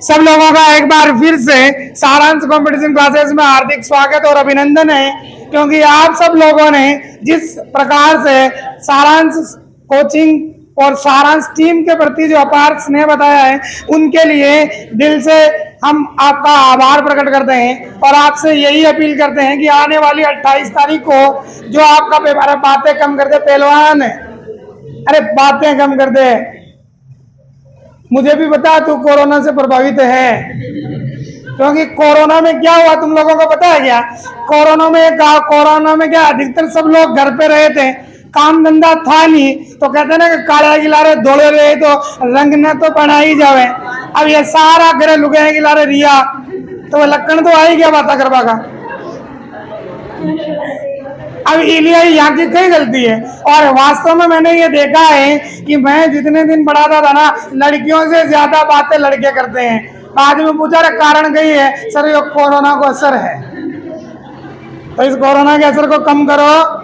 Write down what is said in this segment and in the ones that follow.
सब लोगों का एक बार फिर से सारांश कंपटीशन क्लासेस में हार्दिक स्वागत और अभिनंदन है, क्योंकि आप सब लोगों ने जिस प्रकार से सारांश कोचिंग और सारांश टीम के प्रति जो अपार स्नेह बताया है, उनके लिए दिल से हम आपका आभार प्रकट करते हैं और आपसे यही अपील करते हैं कि आने वाली 28 तारीख को जो आपका पेपर है, बातें कम कर दे पहलवान, अरे बातें कम कर दे। मुझे भी पता तू कोरोना से प्रभावित है, क्योंकि कोरोना में क्या हुआ तुम लोगों को पता है क्या? कोरोना में क्या अधिकतर सब लोग घर पे रहे थे, काम धंधा था नहीं, तो कहते ना कि काले गिलारे दौड़े रहे तो रंग न तो बना ही जावे। अब ये सारा घर लुगे गिलारे रिया तो लक्कड़ तो आई गया बात करवा का। अब इलिया यहाँ की कई गलती है। और वास्तव में मैंने ये देखा है कि मैं जितने दिन पढ़ाता था ना, लड़कियों से ज्यादा बातें लड़के करते हैं। बाद में पूछा कारण कही है, सर ये कोरोना को असर है, तो इस कोरोना के असर को कम करो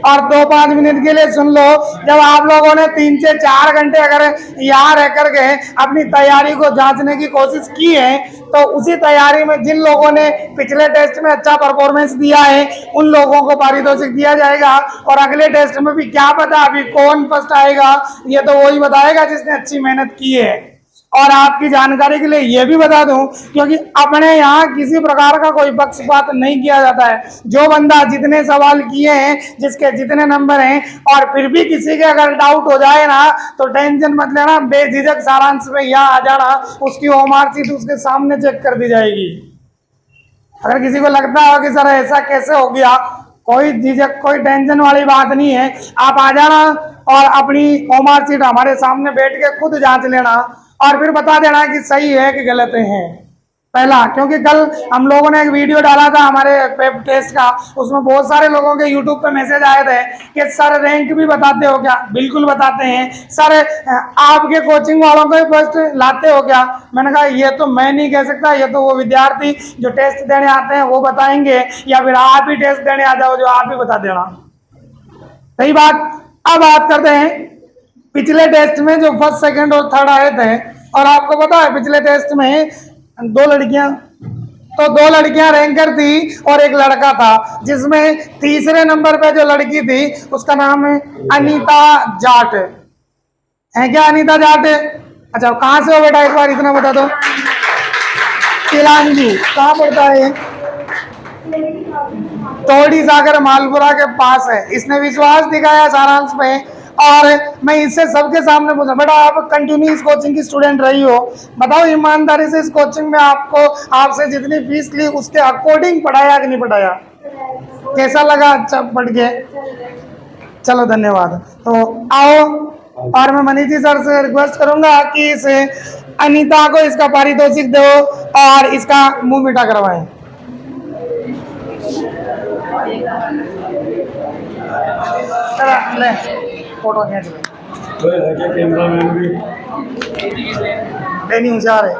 और 2-5 मिनट के लिए सुन लो। जब आप लोगों ने 3 से 4 घंटे अगर यहाँ रह करके अपनी तैयारी को जांचने की कोशिश की है, तो उसी तैयारी में जिन लोगों ने पिछले टेस्ट में अच्छा परफॉर्मेंस दिया है, उन लोगों को पारितोषिक दिया जाएगा। और अगले टेस्ट में भी क्या पता अभी कौन फर्स्ट आएगा, ये तो वही बताएगा जिसने अच्छी मेहनत की है। और आपकी जानकारी के लिए ये भी बता दूं, क्योंकि अपने यहाँ किसी प्रकार का कोई पक्षपात नहीं किया जाता है। जो बंदा जितने सवाल किए हैं, जिसके जितने नंबर हैं, और फिर भी किसी के अगर डाउट हो जाए ना, तो टेंशन मत लेना, बेझिझक सारांश में यहाँ आ जाना, उसकी होमवर्क उसके सामने चेक कर दी जाएगी। अगर किसी को लगता हो कि सर ऐसा कैसे हो गया, कोई झिझक कोई टेंशन वाली बात नहीं है। आप आ जाना और अपनी होमवर्क हमारे सामने बैठ के खुद जांच लेना और फिर बता देना कि सही है कि गलत है। पहला, क्योंकि कल हम लोगों ने एक वीडियो डाला था हमारे पेप टेस्ट का, उसमें बहुत सारे लोगों के यूट्यूब पे मैसेज आए थे कि सर रैंक भी बताते हो क्या? बिल्कुल बताते हैं सर। आपके कोचिंग वालों को फर्स्ट लाते हो क्या? मैंने कहा ये तो मैं नहीं कह सकता, ये तो वो विद्यार्थी जो टेस्ट देने आते हैं वो बताएंगे, या फिर आप ही टेस्ट देने आ जाओ जो आप ही बता देना। सही बात। अब बात करते हैं पिछले टेस्ट में जो फर्स्ट, सेकंड और थर्ड आए थे। और आपको पता है पिछले टेस्ट में 2 लड़कियां रैंकर थी और एक लड़का था, जिसमें तीसरे नंबर पे जो लड़की थी उसका नाम है अनीता जाट है। क्या अनीता जाट? अच्छा, कहाँ से हो बेटा एक बार इतना बता दो। तिलांजी कहाँ पड़ता है? तोड़ी सागर मालपुरा के पास है। इसने विश्वास दिखाया सारांश में, और मैं इससे सबके सामने पूछा, बेटा आप कंटिन्यू इस कोचिंग की स्टूडेंट रही हो, बताओ ईमानदारी से इस कोचिंग में आपसे जितनी फीस ली उसके अकॉर्डिंग पढ़ाया कि नहीं पढ़ाया? कैसा लगा अच्छा पढ़ के? चलो धन्यवाद। तो आओ, और मैं मनीष जी सर से रिक्वेस्ट करूंगा कि इस अनीता को इसका पारितोषिक दो और इसका मुंह मीठा करवाएं। ले फोटो खींच ले। कैमरामैन भी नहीं होशियार है।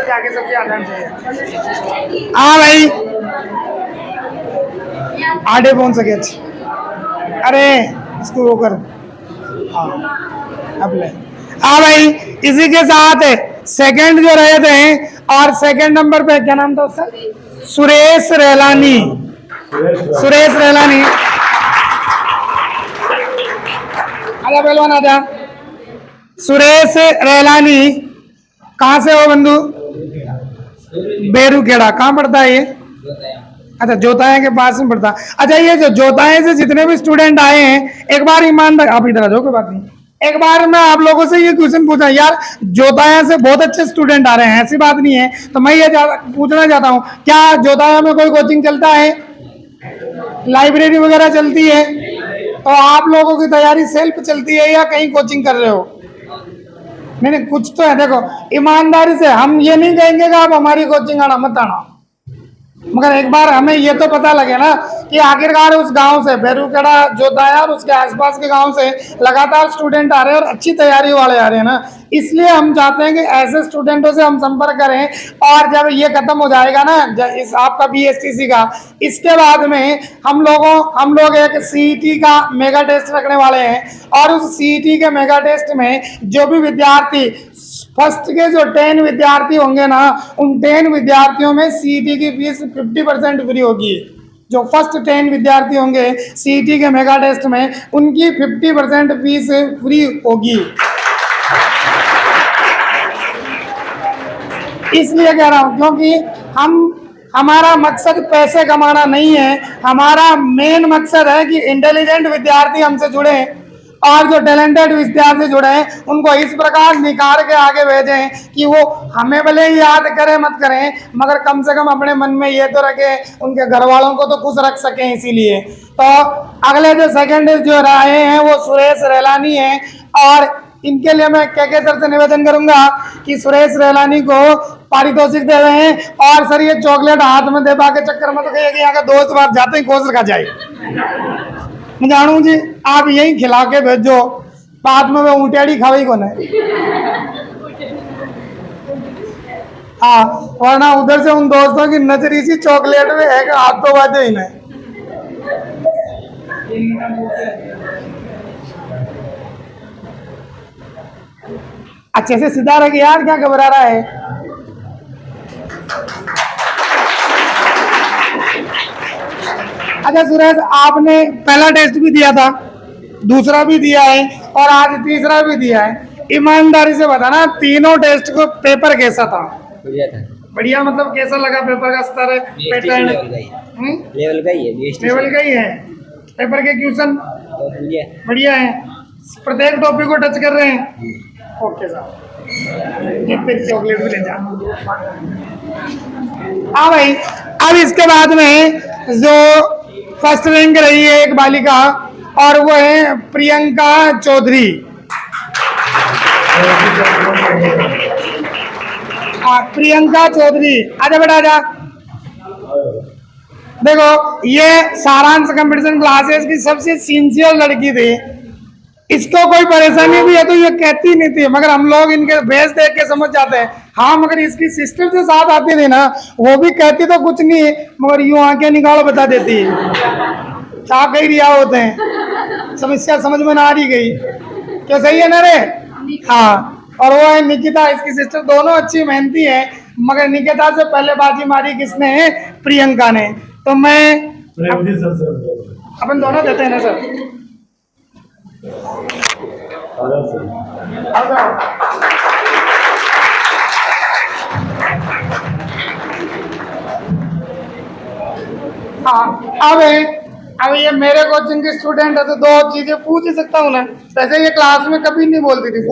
जाके सबके आना चाहिए। हाँ भाई, आधे पहुंच सके। अरे इसको वो कर। हाँ अब ले। हाँ भाई, इसी के साथ सेकंड जो रहे थे, और सेकंड नंबर पे क्या नाम था उसका? सुरेश रेलानी। आजा पहलवान आजा। सुरेश रेलानी कहाँ से हो बंधु? बेरूखेड़ा। कहाँ पड़ता है ये? अच्छा, जोताया के पास में पड़ता। अच्छा, ये जो जोताया से जितने भी स्टूडेंट आए हैं, एक बार ईमानदार, आप इधर आ जाओ, कोई बात नहीं। एक बार मैं आप लोगों से ये क्वेश्चन पूछा, यार जोताया से बहुत अच्छे स्टूडेंट आ रहे हैं, ऐसी बात नहीं है, तो मैं ये पूछना चाहता हूँ, क्या जोताया में कोई कोचिंग चलता है? लाइब्रेरी वगैरह चलती है? तो आप लोगों की तैयारी सेल्फ चलती है या कहीं कोचिंग कर रहे हो? नहीं, कुछ तो है। देखो ईमानदारी से हम ये नहीं कहेंगे कि आप हमारी कोचिंग आना मत आना, मगर एक बार हमें ये तो पता लगे ना कि आखिरकार उस गांव से बेरूखेड़ा जोधा है और उसके आसपास के गांव से लगातार स्टूडेंट आ रहे हैं और अच्छी तैयारी वाले आ रहे हैं ना, इसलिए हम चाहते हैं कि ऐसे स्टूडेंटों से हम संपर्क करें। और जब ये खत्म हो जाएगा ना इस आपका BSTC का, इसके बाद में हम लोग एक CET का मेगा टेस्ट रखने वाले हैं और उस CET के मेगा टेस्ट में जो भी विद्यार्थी फर्स्ट के जो 10 विद्यार्थी होंगे ना, उन 10 विद्यार्थियों में CET की फीस 50% फ्री होगी। जो फर्स्ट 10 विद्यार्थी होंगे CET के मेगा टेस्ट में, उनकी 50% फीस फ्री होगी। इसलिए कह रहा हूं क्योंकि हमारा मकसद पैसे कमाना नहीं है, हमारा मेन मकसद है कि इंटेलिजेंट विद्यार्थी हमसे जुड़े और जो टैलेंटेड विद्यार्थी जुड़े हैं उनको इस प्रकार निखार के आगे भेजें कि वो हमें भले ही याद करें मत करें, मगर कम से कम अपने मन में ये तो रखें, उनके घर वालों को तो खुश रख सकें। इसीलिए तो अगले जो सेकंड जो रहे हैं वो सुरेश रेलानी हैं और इनके लिए मैं के सर से निवेदन करूंगा कि सुरेश रेलानी को पारितोषिक दे रहे हैं। और सर ये चॉकलेट हाथ में दे के चक्कर मत कहिए कि यहाँ का दोस्त बात जाते ही खोज रखा जाए। मैं जानू जी आप यही खिला के भेजो, बाद में वो ऊँटेड़ी खावी को नहीं। हाँ वरना उधर से उन दोस्तों की नजरी सी चॉकलेट में है कि हाथ तो बाजे ही नहीं। अच्छे से सीधा रखे यार, क्या घबरा रहा है। अच्छा सुरेश, आपने पहला टेस्ट भी दिया था, दूसरा भी दिया है और आज तीसरा भी दिया है। ईमानदारी से बताना तीनों टेस्ट को पेपर कैसा था? बढ़िया था। बढ़िया मतलब कैसा लगा पेपर का स्तर? पैटर्न लेवल का ही है, लेवल का ही है। पेपर के क्वेश्चन बढ़िया है, प्रत्येक टॉपिक को टच कर रहे हैं। ओके साहब, एक चॉकलेट भी ले जा। हाँ भाई, अब इसके बाद में जो फर्स्ट रैंक रही है एक बालिका और वो है प्रियंका चौधरी। प्रियंका चौधरी आजा बेटा आजा। देखो ये सारांश कंपटीशन क्लासेस की सबसे सिंसियर लड़की थी, इसको कोई परेशानी भी है तो ये कहती नहीं थी, मगर हम लोग इनके बेस देख के समझ जाते हैं। हाँ मगर इसकी सिस्टर जो साथ आती थी ना, वो भी कहती तो कुछ नहीं मगर यूं आंखें निकाल बता देती है क्या कही रिया होते हैं। समस्या समझ में ना आ रही गई क्या? सही है ना रे? हाँ, और वो है निकिता, इसकी सिस्टर। दोनों अच्छी मेहनती है, मगर निकिता से पहले बाजी मारी किसने है? प्रियंका ने। तो मैं अपन दोनों देते हैं ना सर। हाँ अब ये मेरे कोचिंग के स्टूडेंट है तो दो चीजें पूछ ही सकता हूँ ना। वैसे ये क्लास में कभी नहीं बोलती थी,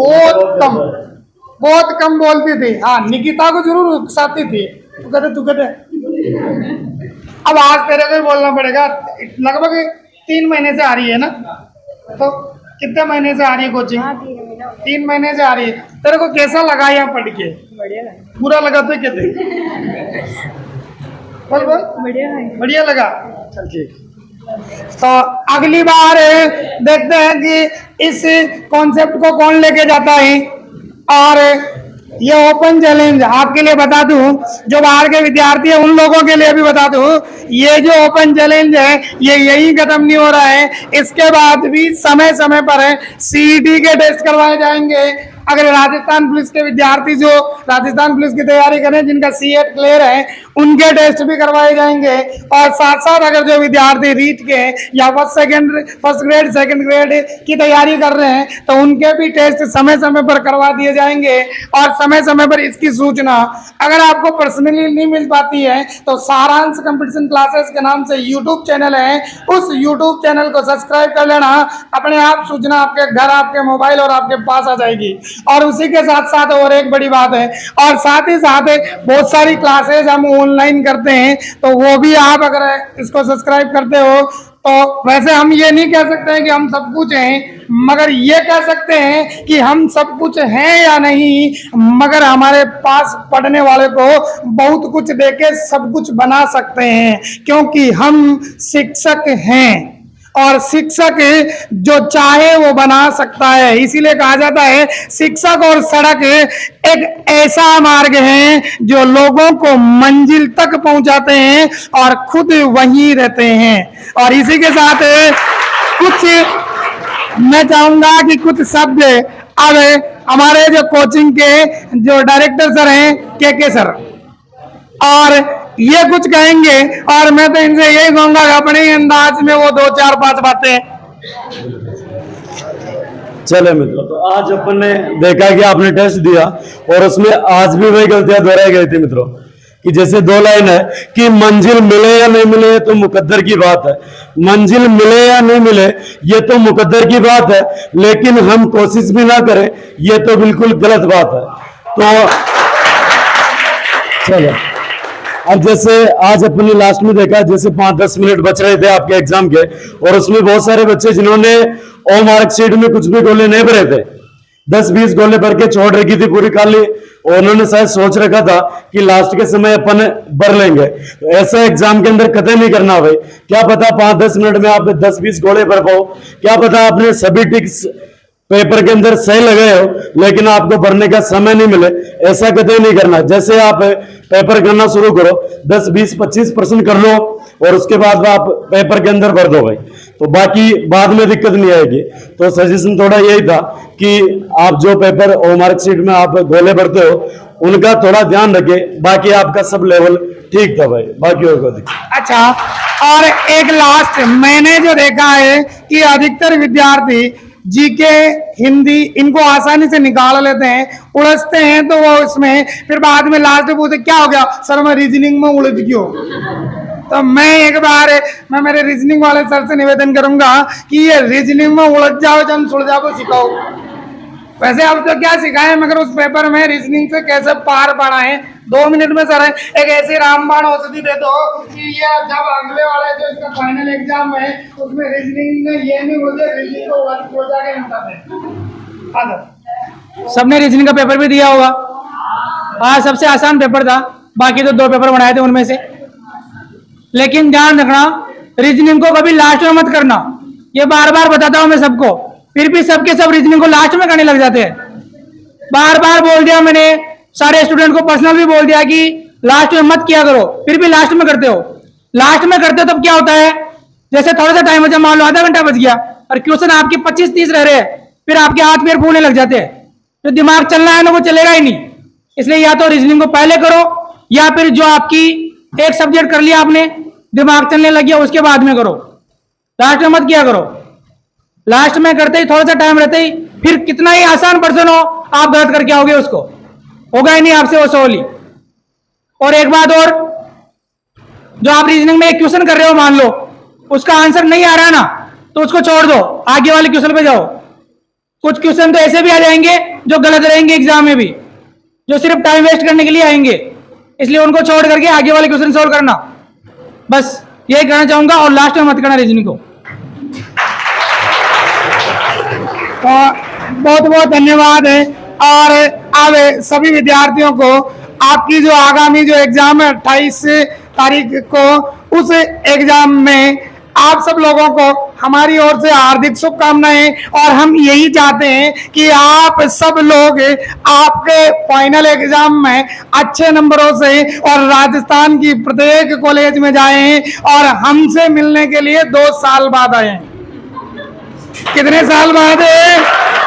बहुत कम बोलती थी। हाँ निकिता को जरूर उकसाती थी, तू कहते अब आज तेरे को ही बोलना पड़ेगा। लगभग 3 महीने से आ रही है ना, तो कितने महीने से आ रही है कोचिंग? 3 महीने से आ रही है। तेरे को कैसा लगा यहाँ पढ़ के? बुरा लगा तो कहते बोल बढ़िया लगा। चल ठीक, तो अगली बार देखते हैं कि इस कॉन्सेप्ट को कौन लेके जाता है। और ये ओपन चैलेंज आपके लिए बता दूं, जो बाहर के विद्यार्थी हैं उन लोगों के लिए भी बता दूं, ये जो ओपन चैलेंज है ये यही खत्म नहीं हो रहा है। इसके बाद भी समय समय पर CET के टेस्ट करवाए जाएंगे। अगर राजस्थान पुलिस के विद्यार्थी जो राजस्थान पुलिस की तैयारी करें, जिनका CET क्लियर है, उनके टेस्ट भी करवाए जाएंगे। और साथ साथ अगर जो विद्यार्थी रीट के या फर्स्ट ग्रेड सेकंड ग्रेड की तैयारी कर रहे हैं तो उनके भी टेस्ट समय समय पर करवा दिए जाएंगे। और समय समय पर इसकी सूचना अगर आपको पर्सनली नहीं मिल पाती है तो सारांश कंपटीशन क्लासेस के नाम से YouTube चैनल है, उस YouTube चैनल को सब्सक्राइब कर लेना। अपने आप सूचना आपके घर, आपके मोबाइल और आपके पास आ जाएगी। और उसी के साथ साथ और एक बड़ी बात है, और साथ ही साथ बहुत सारी क्लासेज हम ऑनलाइन करते हैं, तो वो भी आप अगर इसको सब्सक्राइब करते हो तो वैसे हम ये नहीं कह सकते हैं कि हम सब कुछ हैं, मगर ये कह सकते हैं कि हम सब कुछ हैं या नहीं, मगर हमारे पास पढ़ने वाले को बहुत कुछ देके सब कुछ बना सकते हैं, क्योंकि हम शिक्षक हैं और शिक्षक जो चाहे वो बना सकता है। इसीलिए कहा जाता है शिक्षक और सड़क एक ऐसा मार्ग है जो लोगों को मंजिल तक पहुंचाते हैं और खुद वहीं रहते हैं। और इसी के साथ कुछ मैं चाहूंगा कि कुछ शब्द अब हमारे जो कोचिंग के जो डायरेक्टर सर हैं के सर, और ये कुछ कहेंगे और मैं तो इनसे यही कहूंगा कि अपने ही अंदाज में वो 2-4-5 बातें। चले मित्रों, तो आज अपन ने देखा कि आपने टेस्ट दिया और उसमें आज भी वही गलतियां दोहराई गई थी मित्रों, कि जैसे 2 लाइन है कि मंजिल मिले या नहीं मिले तो मुकद्दर की बात है, मंजिल मिले या नहीं मिले ये तो मुकद्दर की बात है, लेकिन हम कोशिश भी ना करें ये तो बिल्कुल गलत बात है। तो चलो, अब जैसे आज अपने लास्ट में देखा जैसे 5-10 मिनट बच रहे थे आपके एग्जाम के, और उसमें बहुत सारे बच्चे जिन्होंने ओ मार्कशीट में कुछ भी गोले नहीं भरे थे, 10-20 गोले भर के छोड़ रखी थी पूरी खाली, और उन्होंने शायद सोच रखा था कि लास्ट के समय अपन भर लेंगे। तो ऐसा एग्जाम के अंदर कतई नहीं करना भाई। क्या पता 5-10 मिनट में आप 10-20 गोले भर पाओ, क्या पता आपने सभी टिक्स पेपर के अंदर सही लगाए हो लेकिन आपको भरने का समय नहीं मिले, ऐसा कतई नहीं करना। जैसे आप पेपर करना शुरू करो 10-20-25% कर लो और उसके बाद आप पेपर के अंदर भर दो भाई, तो बाकी बाद में दिक्कत नहीं आएगी। तो सजेशन थोड़ा यही था कि आप जो पेपर और मार्कशीट में आप गोले भरते हो उनका थोड़ा ध्यान रखें, बाकी आपका सब लेवल ठीक था भाई, बाकी और कोई दिक्कत। अच्छा, और एक लास्ट मैंने जो देखा है कि अधिकतर विद्यार्थी जीके हिंदी इनको आसानी से निकाल लेते हैं, उलझते हैं, तो वो इसमें फिर बाद में लास्ट में पूछते क्या हो गया सर मैं रीजनिंग में उलझ गया। तो मैं एक बार मैं मेरे रीजनिंग वाले सर से निवेदन करूंगा कि ये रीजनिंग में उलझ जाओ जन सुलझा को सिखाओ। वैसे अब तो क्या सिखाएं, मगर उस पेपर में रीजनिंग से कैसे पार पढ़ाएं। 2 मिनट में सर एक ऐसी रामबाण औषधि दे दो कि ये जब अगले वाले जो इसका फाइनल एग्जाम है उसमें रीजनिंग में ये नहीं बोलते रीजनिंग को हो जाके निकालते। सबने रीजनिंग का पेपर भी दिया होगा। हाँ, सबसे आसान पेपर था, बाकी तो 2 पेपर बनाए थे उनमें से। लेकिन ध्यान रखना रीजनिंग को कभी लास्ट में मत करना, ये बार बार बताता हूं मैं सबको, फिर भी सबके सब रीजनिंग को लास्ट में करने लग जाते हैं। बार बार बोल दिया मैंने, सारे स्टूडेंट को पर्सनल भी बोल दिया कि लास्ट में मत किया करो, फिर भी लास्ट में करते हो। लास्ट में करते हो तब क्या होता है, जैसे थोड़ा सा टाइम बचा, मान लो आधा घंटा बच गया और क्वेश्चन आपके 25-30 रह रहे हैं, फिर आपके हाथ पैर फूलने लग जाते हैं, तो दिमाग चलना है ना वो चलेगा ही नहीं। इसलिए या तो रीजनिंग को पहले करो या फिर जो आपकी एक सब्जेक्ट कर लिया आपने, दिमाग चलने लग गया, उसके बाद में करो, लास्ट में मत किया करो। लास्ट में करते ही थोड़ा सा टाइम रहते ही फिर कितना ही आसान पर्सन हो आप गलत करके आओगे, उसको होगा ही नहीं आपसे वो सवाल ही। और एक बात और, जो आप रीजनिंग में एक क्वेश्चन कर रहे हो, मान लो उसका आंसर नहीं आ रहा ना, तो उसको छोड़ दो, आगे वाले क्वेश्चन पे जाओ। कुछ क्वेश्चन तो ऐसे भी आ जाएंगे जो गलत रहेंगे एग्जाम में भी, जो सिर्फ टाइम वेस्ट करने के लिए आएंगे, इसलिए उनको छोड़ करके आगे वाले क्वेश्चन सोल्व करना, बस यही कहना चाहूंगा। और लास्ट में मत करना रीजनिंग को। तो बहुत बहुत धन्यवाद है। और अब सभी विद्यार्थियों को आपकी जो आगामी जो एग्जाम है 28 तारीख को, उस एग्जाम में आप सब लोगों को हमारी ओर से हार्दिक शुभकामनाएं। और हम यही चाहते हैं कि आप सब लोग आपके फाइनल एग्जाम में अच्छे नंबरों से और राजस्थान की प्रत्येक कॉलेज में जाएं और हमसे मिलने के लिए 2 साल बाद आए। कितने साल बाद है?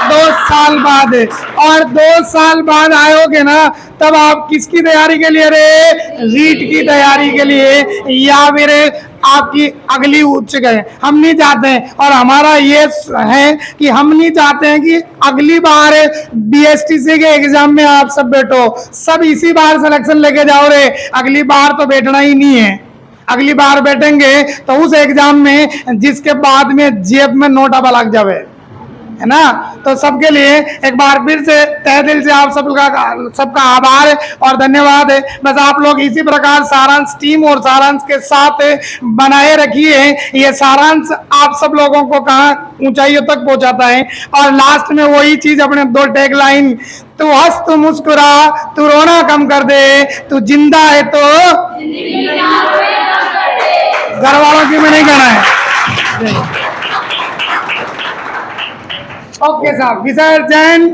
2 साल बाद। और 2 साल बाद आयोगे ना, तब आप किसकी तैयारी के लिए रहे? रीट की तैयारी के लिए, या फिर आपकी अगली उच्च गए। हम नहीं चाहते हैं, और हमारा ये है कि हम नहीं चाहते हैं कि अगली बार बीएसटीसी के एग्जाम में आप सब बैठो, सब इसी बार सिलेक्शन लेके जाओ रे, अगली बार तो बैठना ही नहीं है। अगली बार बैठेंगे तो उस एग्जाम में जिसके बाद में जेब में नोट अब लग जावे, है ना। तो सबके लिए एक बार फिर से तहे दिल से आप सबका आभार और धन्यवाद है। बस आप लोग इसी प्रकार सारांश टीम और सारांश के साथ बनाए रखिए। ये सारांश आप सब लोगों को कहाँ ऊंचाइयों तक पहुंचाता है। और लास्ट में वही चीज अपने 2 टैगलाइन, तू हंस तू मुस्कुरा तू रोना कम कर दे, तू जिंदा है तो घर वालों की में नहीं कहना है। ओके साहब, विसर्जन।